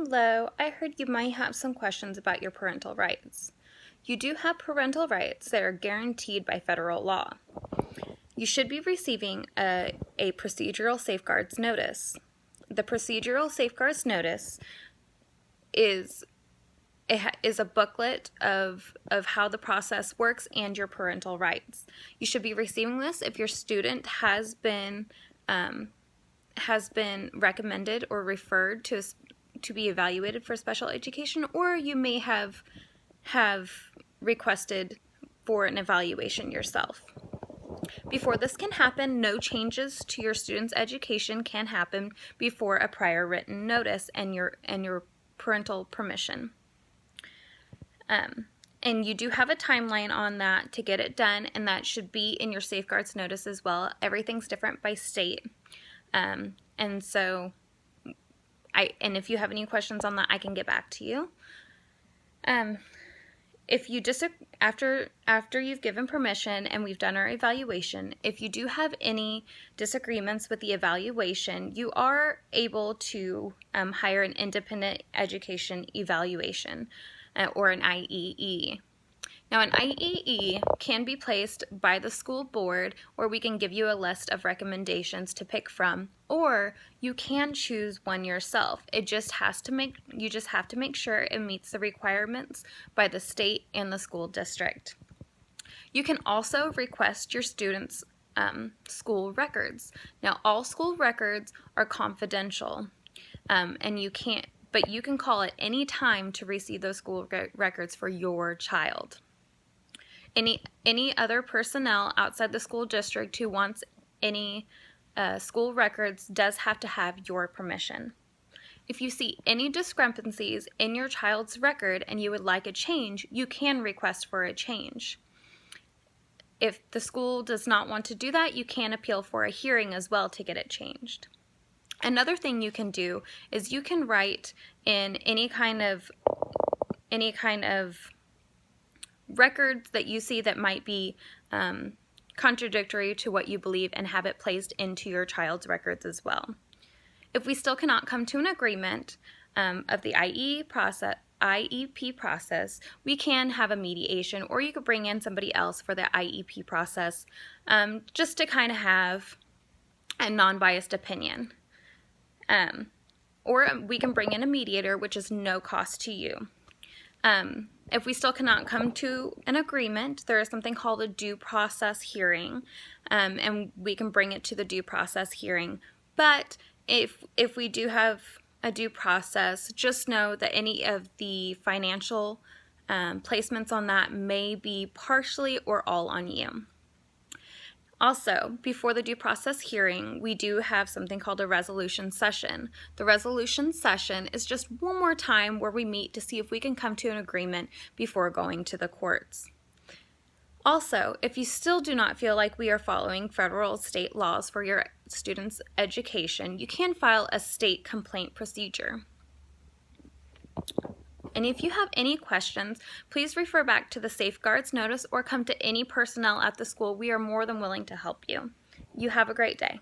Hello, I heard you might have some questions about your parental rights. You do have parental rights that are guaranteed by federal law. You should be receiving a procedural safeguards notice. The procedural safeguards notice is a booklet of how the process works and your parental rights. You should be receiving this if your student has been recommended or referred to be evaluated for special education, or you may have requested for an evaluation yourself. Before this can happen, no changes to your student's education can happen before a prior written notice and your parental permission. And you do have a timeline on that to get it done, and that should be in your safeguards notice as well. Everything's different by state. And if you have any questions on that, I can get back to you. If you after you've given permission and we've done our evaluation, if you do have any disagreements with the evaluation, you are able to hire an independent education evaluation or an IEE. Now, an IEE can be placed by the school board, or we can give you a list of recommendations to pick from, or you can choose one yourself. You just have to make sure it meets the requirements by the state and the school district. You can also request your students' school records. Now, all school records are confidential, and you can call at any time to receive those school records for your child. Any other personnel outside the school district who wants any school records does have to have your permission. If you see any discrepancies in your child's record and you would like a change, you can request for a change. If the school does not want to do that, you can appeal for a hearing as well to get it changed. Another thing you can do is you can write in any kind of records that you see that might be contradictory to what you believe and have it placed into your child's records as well. If we still cannot come to an agreement of the IEP process, we can have a mediation, or you could bring in somebody else for the IEP process just to kind of have a non-biased opinion. Or we can bring in a mediator, which is no cost to you. If we still cannot come to an agreement, there is something called a due process hearing, and we can bring it to the due process hearing. But if we do have a due process, just know that any of the financial placements on that may be partially or all on you. Also, before the due process hearing, we do have something called a resolution session. The resolution session is just one more time where we meet to see if we can come to an agreement before going to the courts. Also, if you still do not feel like we are following federal state laws for your students' education, you can file a state complaint procedure. And if you have any questions, please refer back to the safeguards notice or come to any personnel at the school. We are more than willing to help you. You have a great day.